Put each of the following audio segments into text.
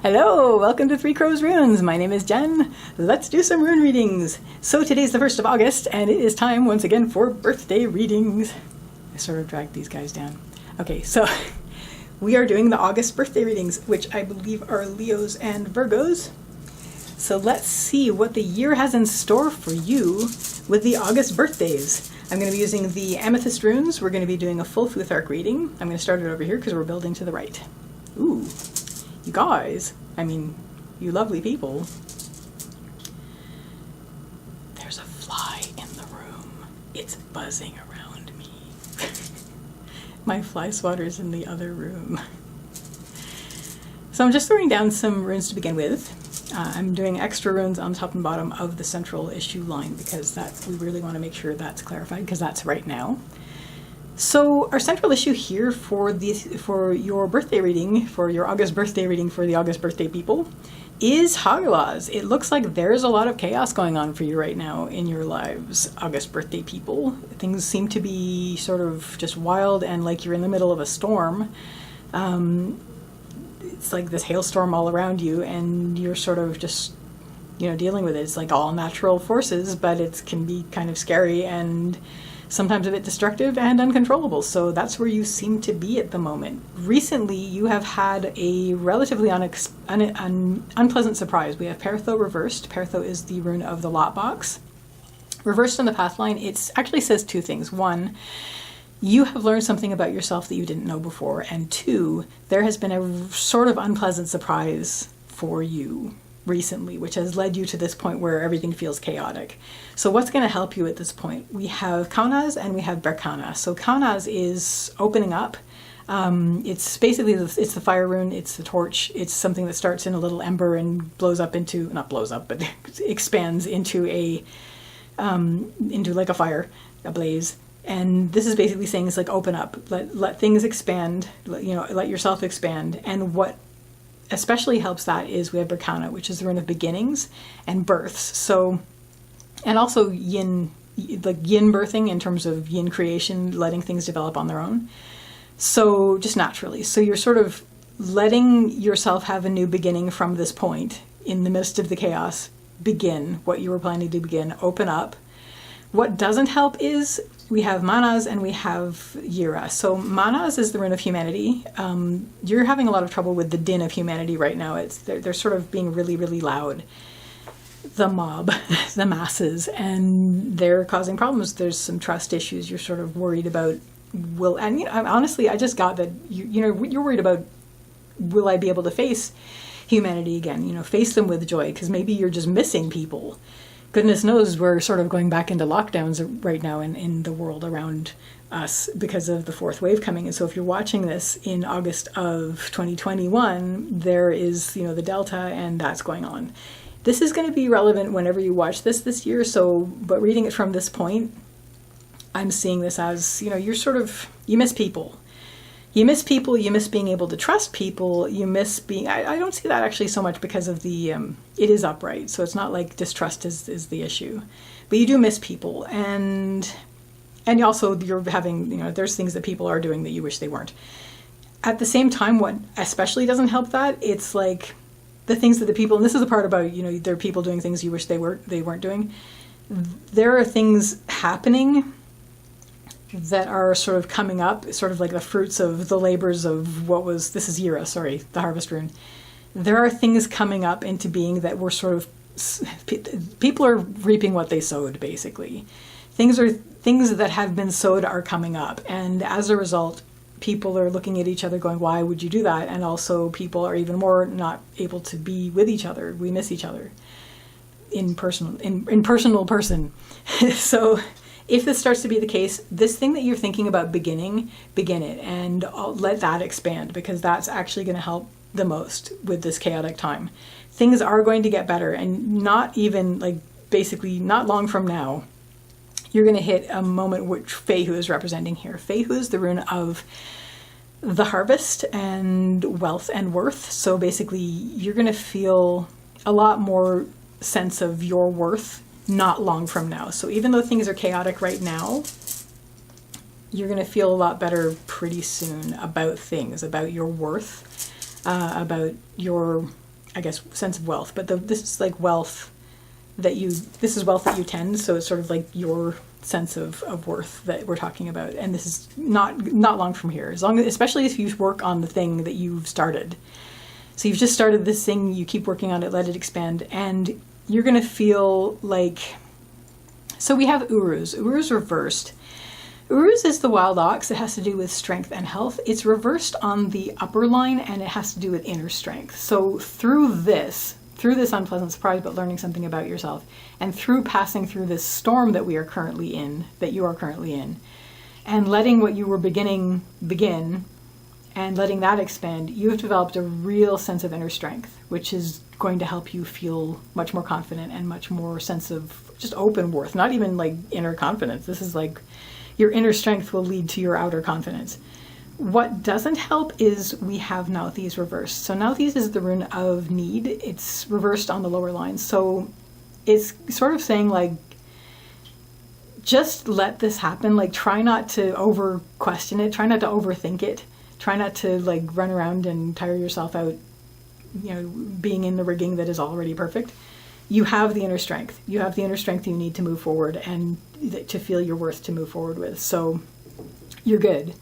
Hello, welcome to Three Crows Runes. My name is Jen. Let's do some rune readings. So today's the 1st of August, and it is time once again for birthday readings. I sort of dragged these guys down. Okay, so we are doing the August birthday readings, which I believe are Leos and Virgos. So let's see what the year has in store for you with the August birthdays. I'm going to be using the amethyst runes. We're going to be doing a full Futhark reading. I'm going to start it over here because we're building to the right. Ooh. You guys, I mean, you lovely people. There's a fly in the room. It's buzzing around me. My fly swatter's in the other room. So I'm just throwing down some runes to begin with. I'm doing extra runes on top and bottom of the central issue line because we really want to make sure that's clarified because that's right now. So our central issue here for your birthday reading, for your August birthday reading for the August birthday people, is Haglas. It looks like there's a lot of chaos going on for you right now in your lives, August birthday people. Things seem to be sort of just wild and like you're in the middle of a storm. It's like this hailstorm all around you and you're sort of just, dealing with it. It's like all natural forces, but it can be kind of scary and sometimes a bit destructive and uncontrollable. So that's where you seem to be at the moment. Recently, you have had a relatively unpleasant surprise. We have Pertho reversed. Pertho is the rune of the lot box. Reversed on the path line, it actually says two things. One, you have learned something about yourself that you didn't know before. And two, there has been a sort of unpleasant surprise for you recently, which has led you to this point where everything feels chaotic. So what's going to help you at this point? We have Kaunas and we have Berkana. So Kaunas is opening up. It's basically, it's the fire rune, it's the torch, it's something that starts in a little ember and blows up into, not blows up, but expands into into like a fire, a blaze. And this is basically saying it's like open up, let things expand, let yourself expand. And what especially helps that is we have Berkana, which is the rune of beginnings and births. So, and also yin, like yin birthing in terms of yin creation, letting things develop on their own. So just naturally. So you're sort of letting yourself have a new beginning from this point in the midst of the chaos. Begin what you were planning to begin, open up. What doesn't help is we have Manas and we have Yira. So Manas is the rune of humanity. You're having a lot of trouble with the din of humanity right now. They're sort of being really, really loud. The mob, the masses, and they're causing problems. There's some trust issues. You're sort of worried about honestly, I just got that you're worried about, will I be able to face humanity again? Face them with joy, because maybe you're just missing people. Goodness knows we're sort of going back into lockdowns right now in the world around us because of the fourth wave coming. And so if you're watching this in August of 2021, there is, the Delta, and that's going on. This is going to be relevant whenever you watch this year. So, but reading it from this point, I'm seeing this as, you miss people. You miss people, you miss being able to trust people, you miss being, I don't see that actually so much because of the, it is upright, so it's not like distrust is the issue. But you do miss people, and also you're having, there's things that people are doing that you wish they weren't. At the same time, what especially doesn't help that, it's like the things that the people, and this is the part about, there are people doing things you wish they weren't doing. There are things happening that are sort of coming up, sort of like the fruits of the labors of this is Yira, sorry, the harvest rune. There are things coming up into being that were sort of, people are reaping what they sowed, basically. Things that have been sowed are coming up. And as a result, people are looking at each other going, why would you do that? And also people are even more not able to be with each other. We miss each other in personal person. So, if this starts to be the case, this thing that you're thinking about begin it and let that expand, because that's actually going to help the most with this chaotic time. Things are going to get better, and not even basically not long from now, you're going to hit a moment which Fehu is representing here. Fehu is the rune of the harvest and wealth and worth. So basically you're going to feel a lot more sense of your worth not long from now. So even though things are chaotic right now, you're going to feel a lot better pretty soon about things, about your worth, about your I guess, sense of wealth. But this is like wealth this is wealth that you tend. So it's sort of like your sense of worth that we're talking about. And this is not long from here, especially if you work on the thing that you've started. So you've just started this thing, you keep working on it, let it expand, and you're going to feel like... So we have Uruz. Uruz reversed. Uruz is the wild ox. It has to do with strength and health. It's reversed on the upper line, and it has to do with inner strength. So through this unpleasant surprise, but learning something about yourself, and through passing through this storm that you are currently in, and letting what you were begin, and letting that expand, you have developed a real sense of inner strength, which is going to help you feel much more confident and much more sense of just open worth, not even like inner confidence. This is like your inner strength will lead to your outer confidence. What doesn't help is we have Nauthiz reversed. So Nauthiz is the rune of need. It's reversed on the lower line. So it's sort of saying like, just let this happen. Like, try not to over question it. Try not to overthink it. Try not to like run around and tire yourself out, being in the rigging that is already perfect. You have the inner strength. You have the inner strength you need to move forward and to feel your worth to move forward with. So you're good.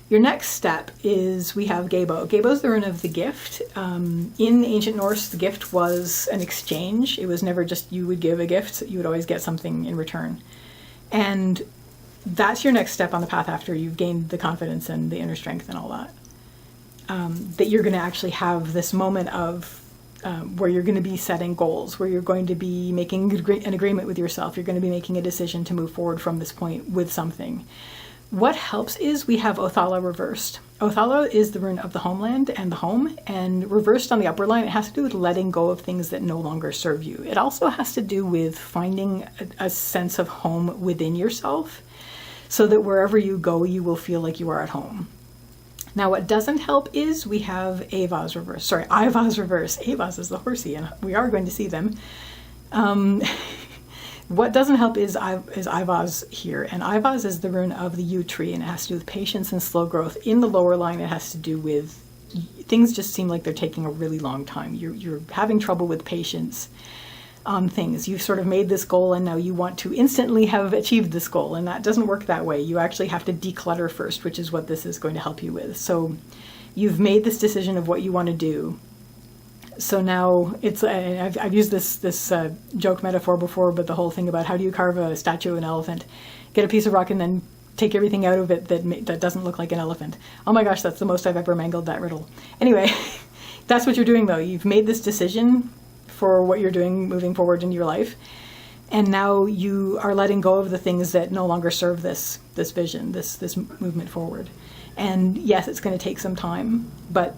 Your next step is we have Gebo. Gebo is the rune of the gift. In ancient Norse, the gift was an exchange. It was never just you would give a gift. You would always get something in return. And that's your next step on the path after you've gained the confidence and the inner strength and all that. That you're going to actually have this moment of where you're going to be setting goals, where you're going to be making an agreement with yourself. You're going to be making a decision to move forward from this point with something. What helps is we have Othala reversed. Othala is the rune of the homeland and the home, and reversed on the upper line, it has to do with letting go of things that no longer serve you. It also has to do with finding a sense of home within yourself, so that wherever you go, you will feel like you are at home. Now, what doesn't help is we have Avaz reversed. Sorry, Ivaz reversed. Avaz is the horsey, and we are going to see them. What doesn't help is Ivaz here, and Ivaz is the rune of the yew tree, and it has to do with patience and slow growth. In the lower line, it has to do with things just seem like they're taking a really long time. You're having trouble with patience on things. You've sort of made this goal, and now you want to instantly have achieved this goal, and that doesn't work that way. You actually have to declutter first, which is what this is going to help you with. So you've made this decision of what you want to do. So now it's, I've used this joke metaphor before, but the whole thing about how do you carve a statue of an elephant? Get a piece of rock and then take everything out of it that doesn't look like an elephant. Oh my gosh, that's the most I've ever mangled that riddle. Anyway, that's what you're doing though. You've made this decision for what you're doing moving forward in your life. And now you are letting go of the things that no longer serve this vision, this movement forward. And yes, it's going to take some time, but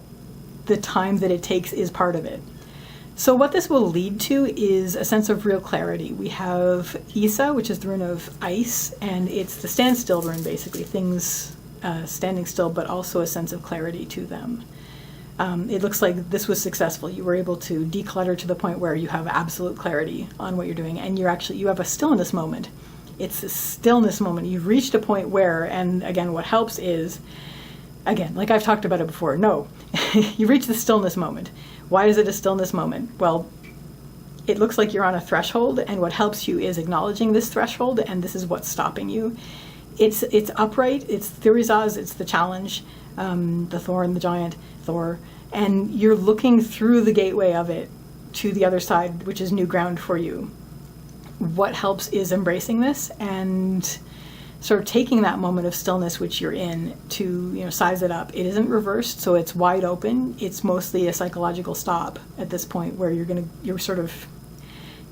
the time that it takes is part of it. So what this will lead to is a sense of real clarity. We have Isa, which is the rune of ice, and it's the standstill rune, basically, things standing still, but also a sense of clarity to them. It looks like this was successful. You were able to declutter to the point where you have absolute clarity on what you're doing, and you have a stillness moment. It's a stillness moment. You've reached a point where, and again, what helps is, again, like I've talked about it before, you reach the stillness moment. Why is it a stillness moment? Well, it looks like you're on a threshold, and what helps you is acknowledging this threshold, and this is what's stopping you. It's upright, it's Thurizaz, it's the challenge, the thorn, the giant, Thor, and you're looking through the gateway of it to the other side, which is new ground for you. What helps is embracing this and sort of taking that moment of stillness which you're in to size it up. It isn't reversed, so it's wide open. It's mostly a psychological stop at this point where you're sort of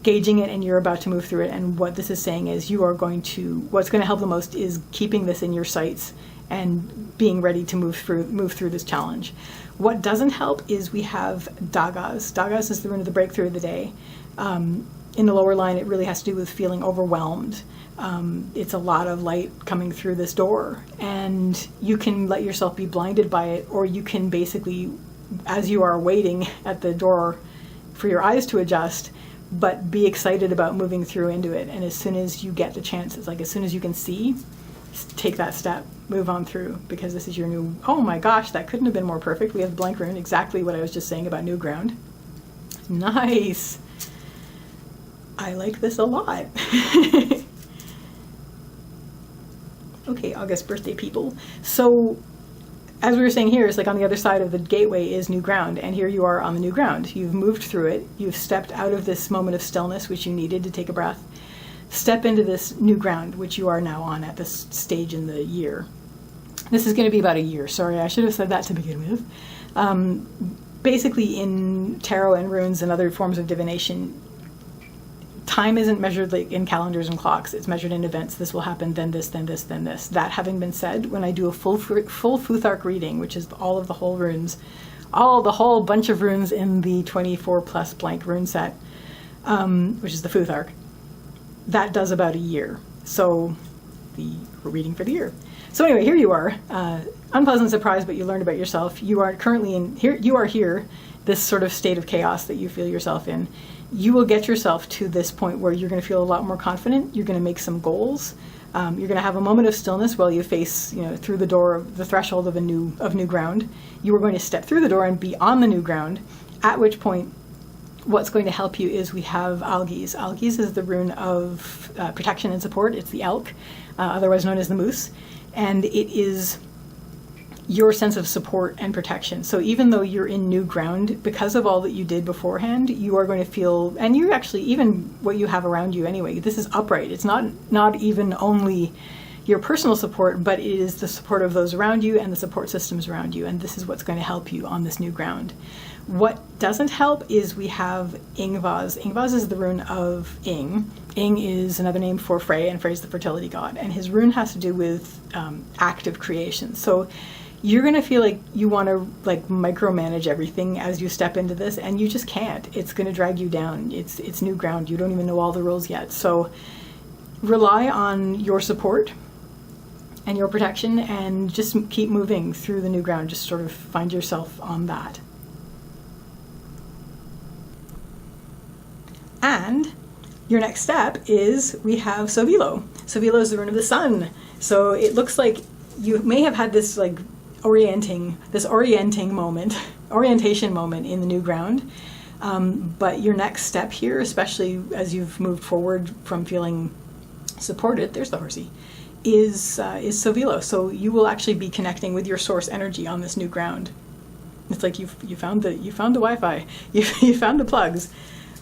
gauging it and you're about to move through it. And what this is saying is what's going to help the most is keeping this in your sights and being ready to move through this challenge. What doesn't help is we have Dagaz. Dagaz is the rune of the breakthrough of the day. In the lower line, it really has to do with feeling overwhelmed. It's a lot of light coming through this door, and you can let yourself be blinded by it, or you can basically, as you are waiting at the door for your eyes to adjust, but be excited about moving through into it. And as soon as you get the chance, it's like as soon as you can see, take that step, move on through, because this is your new, oh my gosh, that couldn't have been more perfect. We have the blank rune, exactly what I was just saying about new ground. Nice. I like this a lot. Okay, August birthday people. So as we were saying here, it's like on the other side of the gateway is new ground, and here you are on the new ground. You've moved through it. You've stepped out of this moment of stillness, which you needed to take a breath. Step into this new ground, which you are now on at this stage in the year. This is going to be about a year. Sorry, I should have said that to begin with. Basically, in tarot and runes and other forms of divination, time isn't measured like in calendars and clocks. It's measured in events. This will happen, then this, then this, then this. That having been said, when I do a full Futhark reading, which is all of the whole runes, the whole bunch of runes in the 24 plus blank rune set, which is the Futhark, that does about a year. So we're reading for the year. So anyway, here you are. Unpleasant surprise, but you learned about yourself. You are currently here, this sort of state of chaos that you feel yourself in. You will get yourself to this point where you're going to feel a lot more confident. You're going to make some goals. You're going to have a moment of stillness while you face, through the door of the threshold of new ground. You are going to step through the door and be on the new ground, at which point what's going to help you is we have algaes. Algaes is the rune of protection and support. It's the elk, otherwise known as the moose. And it is your sense of support and protection. So even though you're in new ground, because of all that you did beforehand, you are going to feel, and you actually, even what you have around you anyway, this is upright. It's not even only your personal support, but it is the support of those around you and the support systems around you. And this is what's going to help you on this new ground. What doesn't help is we have Ingvaz. Ingvaz is the rune of Ing. Ing is another name for Frey, and Frey is the fertility god. And his rune has to do with active creation. So you're going to feel like you want to micromanage everything as you step into this, and you just can't. It's going to drag you down. It's new ground. You don't even know all the rules yet. So rely on your support and your protection, and just keep moving through the new ground. Just sort of find yourself on that. And your next step is we have Sovilo. Sovilo is the rune of the sun. So it looks like you may have had this orientation moment in the new ground. But your next step here, especially as you've moved forward from feeling supported, there's the horsey, is Sovilo. So you will actually be connecting with your source energy on this new ground. It's like you found the Wi-Fi, you found the plugs.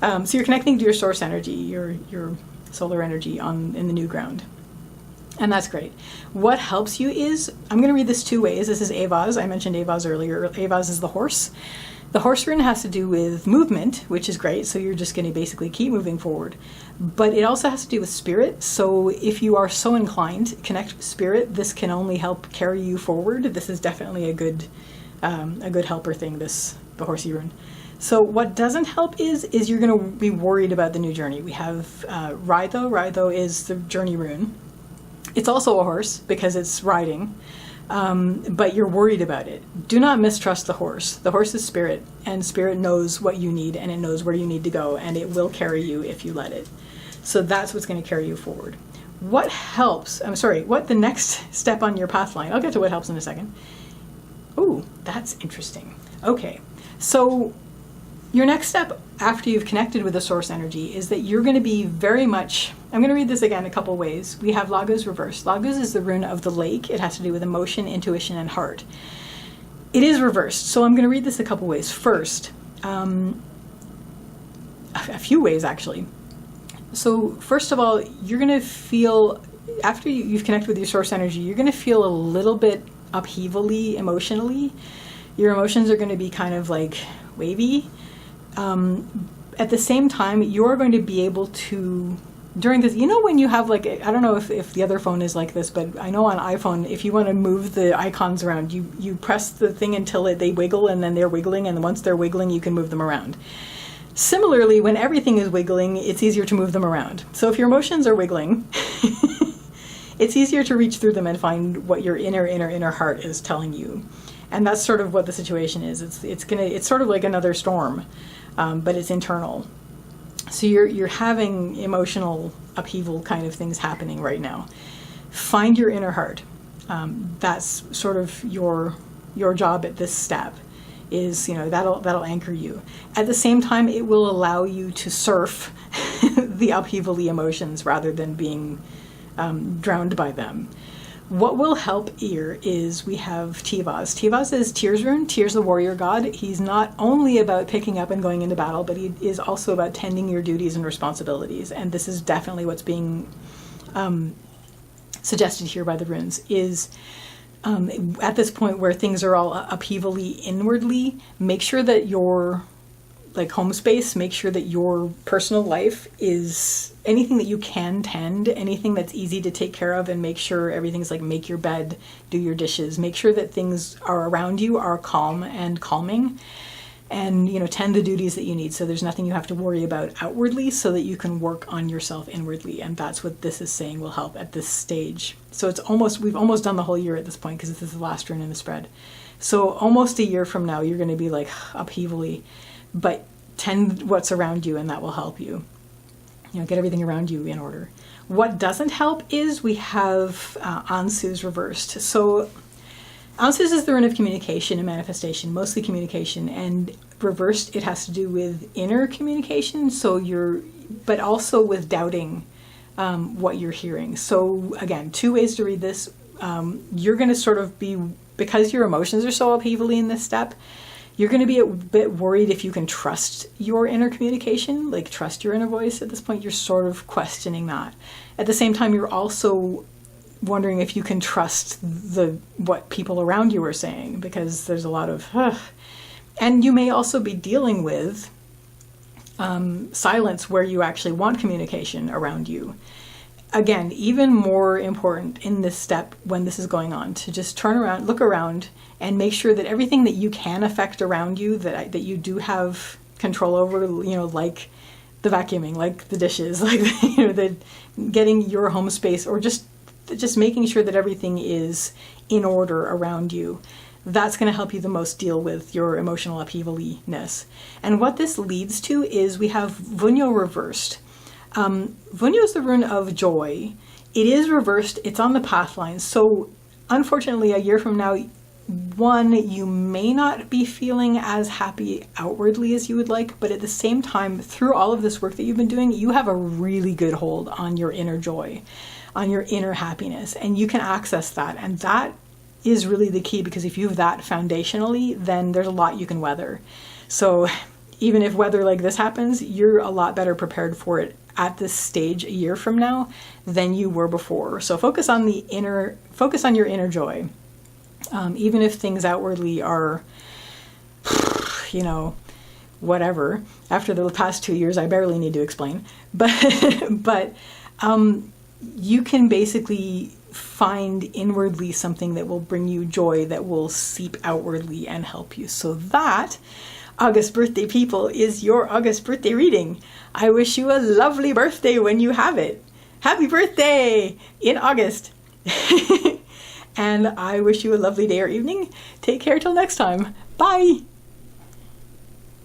So you're connecting to your source energy, your solar energy in the new ground. And that's great. What helps you is, I'm going to read this two ways. This is Avaz. I mentioned Avaz earlier. Avaz is the horse. The horse rune has to do with movement, which is great. So you're just going to basically keep moving forward. But it also has to do with spirit. So if you are so inclined, connect with spirit. This can only help carry you forward. This is definitely a good helper thing, the horsey rune. So what doesn't help is you're going to be worried about the new journey. We have Rydho. Rydho is the journey rune. It's also a horse because it's riding, but you're worried about it. Do not mistrust the horse. The horse is spirit, and spirit knows what you need, and it knows where you need to go, and it will carry you if you let it. So that's what's going to carry you forward. What the next step on your path line, I'll get to what helps in a second. Ooh, that's interesting. Okay, so your next step after you've connected with the source energy is that you're going to be very much, I'm going to read this again a couple ways. We have Lagos reversed. Lagos is the rune of the lake. It has to do with emotion, intuition, and heart. It is reversed, so I'm going to read this a couple ways. First, a few ways actually. So first of all, you're going to feel, after you've connected with your source energy, you're going to feel a little bit upheavally emotionally. Your emotions are going to be kind of like wavy. At the same time, you're going to be able to, during this, when you have I don't know if the other phone is like this, but I know on iPhone, if you want to move the icons around, you press the thing until they wiggle, and then they're wiggling, and once they're wiggling, you can move them around. Similarly, when everything is wiggling, it's easier to move them around. So if your emotions are wiggling, it's easier to reach through them and find what your inner heart is telling you. And that's sort of what the situation is. It's sort of like another storm, but it's internal. So you're having emotional upheaval kind of things happening right now. Find your inner heart. That's sort of your job at this step, is, that'll anchor you. At the same time, it will allow you to surf the upheavally emotions rather than being drowned by them. What will help here is we have Tivaz. Tivaz is Tyr's rune. Tyr's the warrior god. He's not only about picking up and going into battle, but he is also about tending your duties and responsibilities. And this is definitely what's being suggested here by the runes, is at this point where things are all upheavally inwardly, make sure that your home space, make sure that your personal life is anything that you can tend, anything that's easy to take care of, and make sure everything's make your bed, do your dishes, make sure that things are around you are calm and calming, and tend the duties that you need, so there's nothing you have to worry about outwardly, so that you can work on yourself inwardly. And that's what this is saying will help at this stage. So we've almost done the whole year at this point, because this is the last rune in the spread. So almost a year from now, you're going to be upheavally, but tend what's around you, and that will help you. Get everything around you in order. What doesn't help is we have Ansu's reversed. So Ansu's is the rune of communication and manifestation, mostly communication, and reversed, it has to do with inner communication. But also with doubting what you're hearing. So again, 2 ways to read this. You're going to sort of be, because your emotions are so upheavally in this step, you're going to be a bit worried if you can trust your inner communication, trust your inner voice. At this point, you're sort of questioning that. At the same time, you're also wondering if you can trust what people around you are saying, because there's a lot of, and you may also be dealing with silence where you actually want communication around you. Again, even more important in this step when this is going on, to just turn around, look around, and make sure that everything that you can affect around you, that you do have control over, like the vacuuming, like the dishes, the getting your home space, or just making sure that everything is in order around you. That's going to help you the most deal with your emotional upheavaliness. And what this leads to is we have Vunyo reversed. Vunyo is the rune of joy. It is reversed. It's on the path line. So unfortunately, a year from now, you may not be feeling as happy outwardly as you would like, but at the same time, through all of this work that you've been doing, you have a really good hold on your inner joy, on your inner happiness, and you can access that. And that is really the key, because if you have that foundationally, then there's a lot you can weather. So even if weather like this happens, you're a lot better prepared for it at this stage a year from now than you were before. So focus on your inner joy. Even if things outwardly are, whatever. After the past 2 years, I barely need to explain. But you can basically find inwardly something that will bring you joy, that will seep outwardly and help you. So that, August birthday people, is your August birthday reading. I wish you a lovely birthday when you have it. Happy birthday in August. And I wish you a lovely day or evening. Take care till next time. Bye.